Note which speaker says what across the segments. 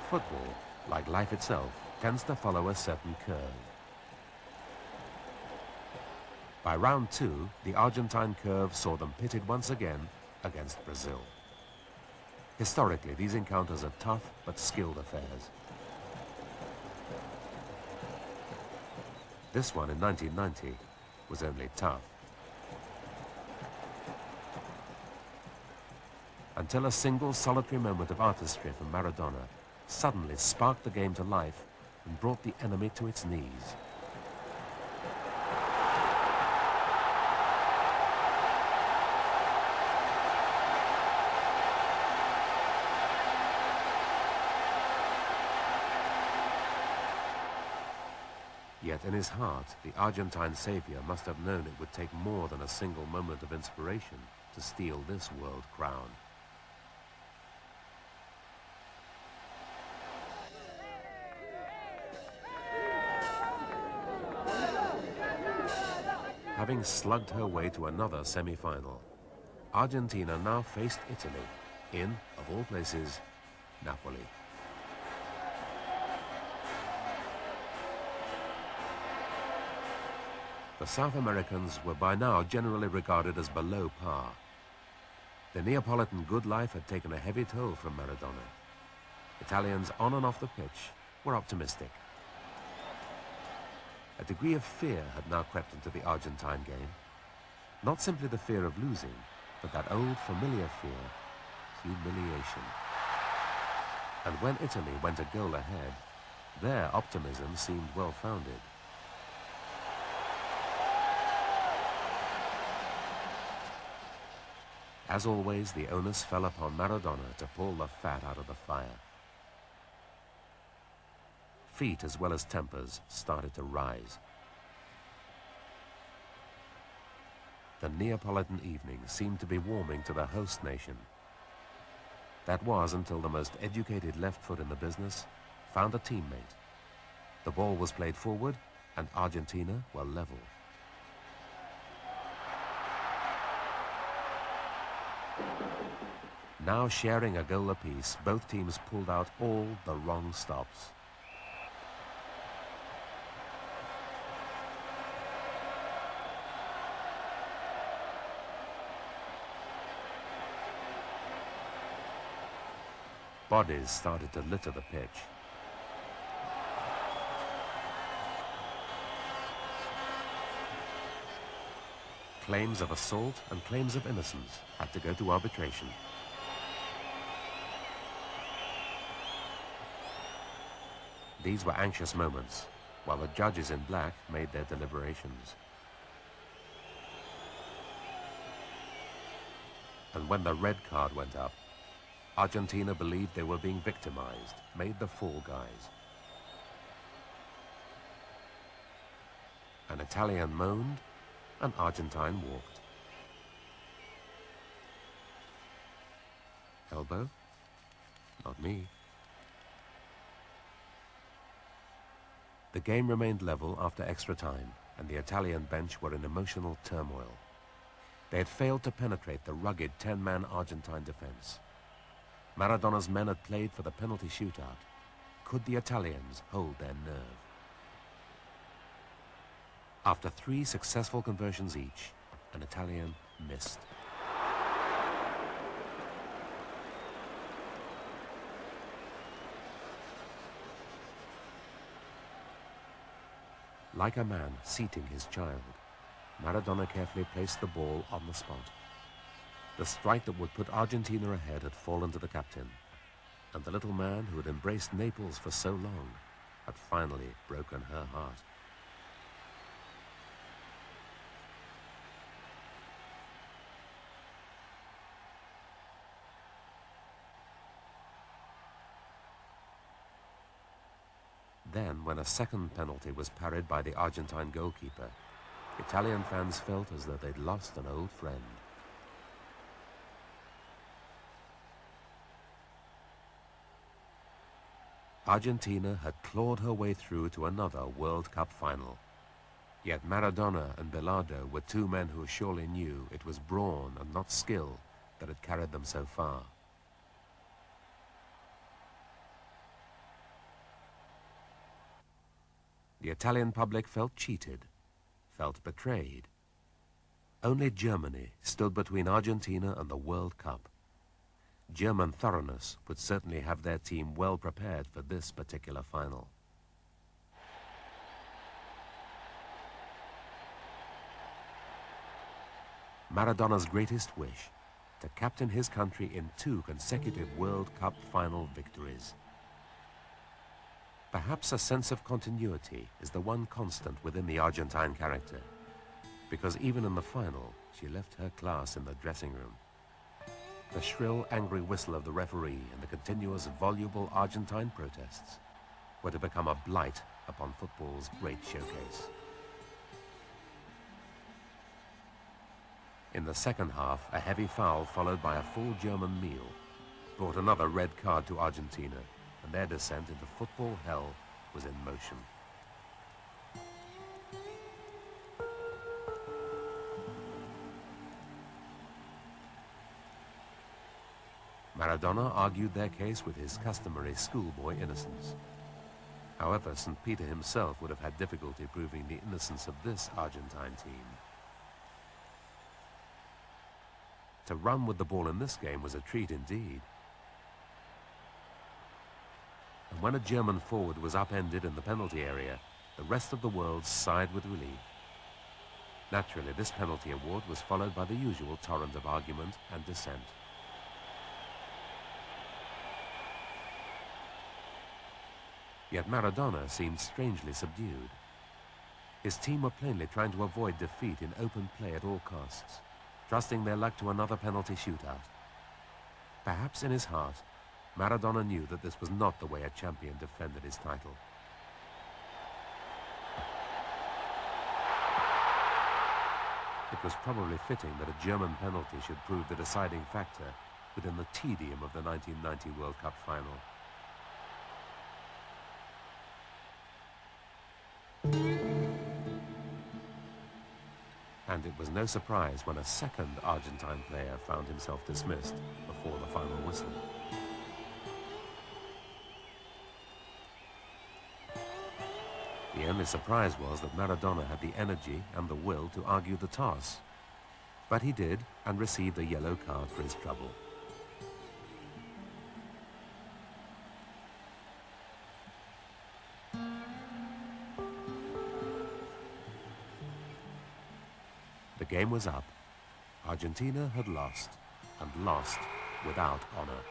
Speaker 1: Football, like life itself, tends to follow a certain curve. By round 2, the Argentine curve saw them pitted once again against Brazil. Historically, these encounters are tough but skilled affairs. This one in 1990 was only tough. Until a single solitary moment of artistry from Maradona suddenly sparked the game to life and brought the enemy to its knees. Yet in his heart, the Argentine savior must have known it would take more than a single moment of inspiration to steal this world crown. Having slugged her way to another semi-final, Argentina now faced Italy in, of all places, Napoli. The South Americans were by now generally regarded as below par. The Neapolitan good life had taken a heavy toll from Maradona. Italians on and off the pitch were optimistic. A degree of fear had now crept into the Argentine game. Not simply the fear of losing, but that old familiar fear, humiliation. And when Italy went a goal ahead, their optimism seemed well-founded. As always, the onus fell upon Maradona to pull the fat out of the fire. Feet as well as tempers started to rise. The Neapolitan evening seemed to be warming to the host nation. That was until the most educated left foot in the business found a teammate. The ball was played forward and Argentina were level. Now sharing a goal apiece, both teams pulled out all the wrong stops. Bodies started to litter the pitch. Claims of assault and claims of innocence had to go to arbitration. These were anxious moments, while the judges in black made their deliberations. And when the red card went up, Argentina believed they were being victimized, made the fall guys. An Italian moaned, an Argentine walked. Elbow? Not me. The game remained level after extra time, and the Italian bench were in emotional turmoil. They had failed to penetrate the rugged 10-man Argentine defense. Maradona's men had played for the penalty shootout. Could the Italians hold their nerve? After 3 successful conversions each, an Italian missed. Like a man seating his child, Maradona carefully placed the ball on the spot. The strike that would put Argentina ahead had fallen to the captain, and the little man who had embraced Naples for so long had finally broken her heart. Then, when a second penalty was parried by the Argentine goalkeeper, Italian fans felt as though they'd lost an old friend. Argentina had clawed her way through to another World Cup final. Yet Maradona and Bilardo were 2 men who surely knew it was brawn and not skill that had carried them so far. The Italian public felt cheated, felt betrayed. Only Germany stood between Argentina and the World Cup. German thoroughness would certainly have their team well prepared for this particular final. Maradona's greatest wish, to captain his country in 2 consecutive World Cup final victories. Perhaps a sense of continuity is the one constant within the Argentine character, because even in the final, she left her class in the dressing room. The shrill, angry whistle of the referee and the continuous, voluble Argentine protests were to become a blight upon football's great showcase. In the second half, a heavy foul followed by a full German meal brought another red card to Argentina, and their descent into football hell was in motion. Maradona argued their case with his customary schoolboy innocence. However, St. Peter himself would have had difficulty proving the innocence of this Argentine team. To run with the ball in this game was a treat indeed. And when a German forward was upended in the penalty area, the rest of the world sighed with relief. Naturally, this penalty award was followed by the usual torrent of argument and dissent. Yet Maradona seemed strangely subdued. His team were plainly trying to avoid defeat in open play at all costs, trusting their luck to another penalty shootout. Perhaps in his heart, Maradona knew that this was not the way a champion defended his title. It was probably fitting that a German penalty should prove the deciding factor within the tedium of the 1990 World Cup final. And it was no surprise when a second Argentine player found himself dismissed before the final whistle. The only surprise was that Maradona had the energy and the will to argue the toss. But he did, and received a yellow card for his trouble. The game was up. Argentina had lost, and lost without honor.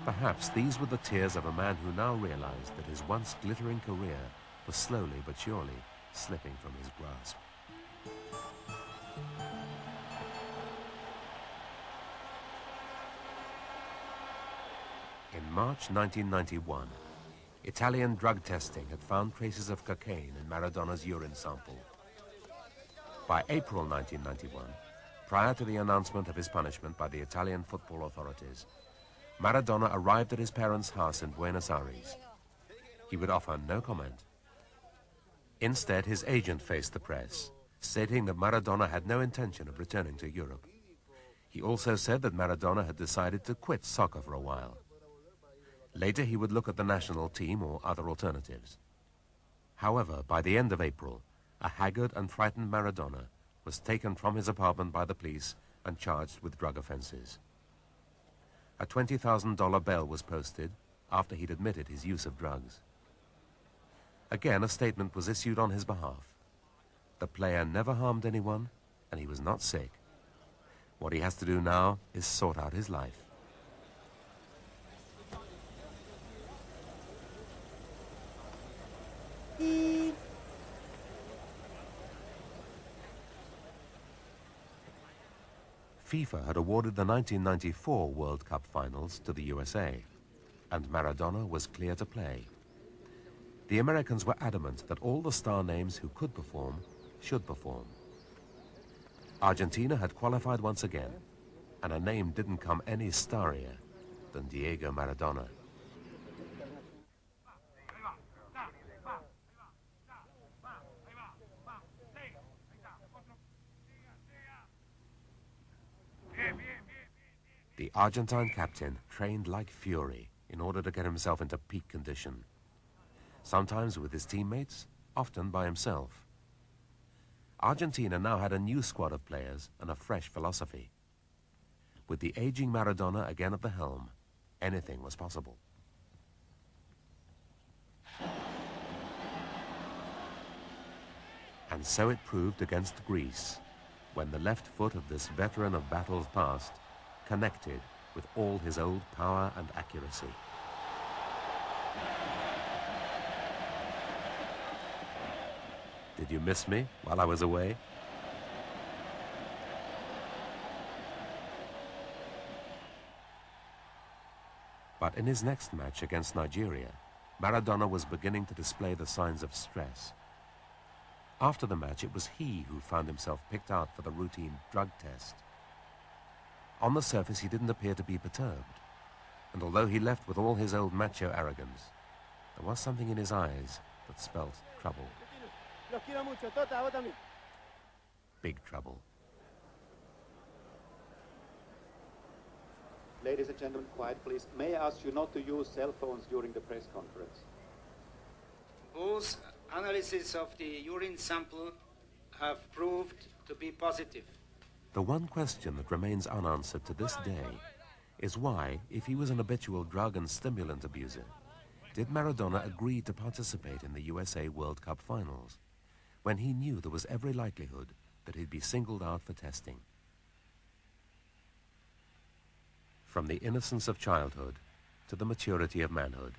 Speaker 1: Perhaps these were the tears of a man who now realized that his once glittering career was slowly but surely slipping from his grasp. In March 1991, Italian drug testing had found traces of cocaine in Maradona's urine sample. By April 1991, prior to the announcement of his punishment by the Italian football authorities, Maradona arrived at his parents' house in Buenos Aires. He would offer no comment. Instead, his agent faced the press, stating that Maradona had no intention of returning to Europe. He also said that Maradona had decided to quit soccer for a while. Later, he would look at the national team or other alternatives. However, by the end of April, a haggard and frightened Maradona was taken from his apartment by the police and charged with drug offenses. A $20,000 bail was posted after he'd admitted his use of drugs. Again, a statement was issued on his behalf. The player never harmed anyone, and he was not sick. What he has to do now is sort out his life. FIFA had awarded the 1994 World Cup finals to the USA, and Maradona was clear to play. The Americans were adamant that all the star names who could perform should perform. Argentina had qualified once again, and a name didn't come any starrier than Diego Maradona. The Argentine captain trained like fury in order to get himself into peak condition, sometimes with his teammates, often by himself. Argentina now had a new squad of players and a fresh philosophy. With the aging Maradona again at the helm, anything was possible. And so it proved against Greece, when the left foot of this veteran of battles past connected with all his old power and accuracy. Did you miss me while I was away? But in his next match against Nigeria, Maradona was beginning to display the signs of stress. After the match, it was he who found himself picked out for the routine drug test. On the surface, he didn't appear to be perturbed, and although he left with all his old macho arrogance, there was something in his eyes that spelt trouble. Big trouble.
Speaker 2: Ladies and gentlemen, quiet please. May I ask you not to use cell phones during the press conference?
Speaker 3: Both analyses of the urine sample have proved to be positive.
Speaker 1: The one question that remains unanswered to this day is why, if he was an habitual drug and stimulant abuser, did Maradona agree to participate in the USA World Cup finals when he knew there was every likelihood that he'd be singled out for testing? From the innocence of childhood to the maturity of manhood,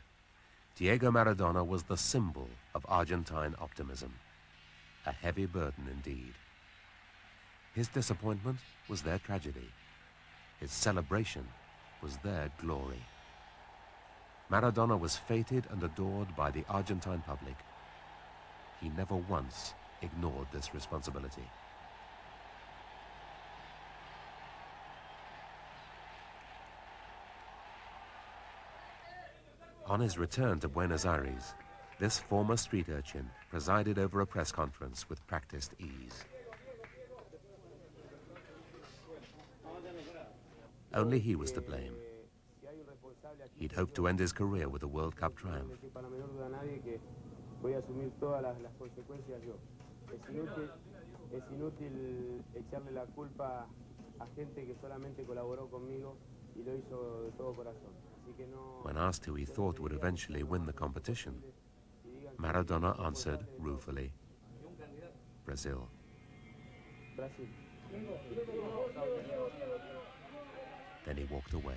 Speaker 1: Diego Maradona was the symbol of Argentine optimism. A heavy burden indeed. His disappointment was their tragedy. His celebration was their glory. Maradona was feted and adored by the Argentine public. He never once ignored this responsibility. On his return to Buenos Aires, this former street urchin presided over a press conference with practiced ease. Only he was to blame. He'd hoped to end his career with a World Cup triumph. When asked who he thought would eventually win the competition, Maradona answered ruefully, Brazil. Then he walked away.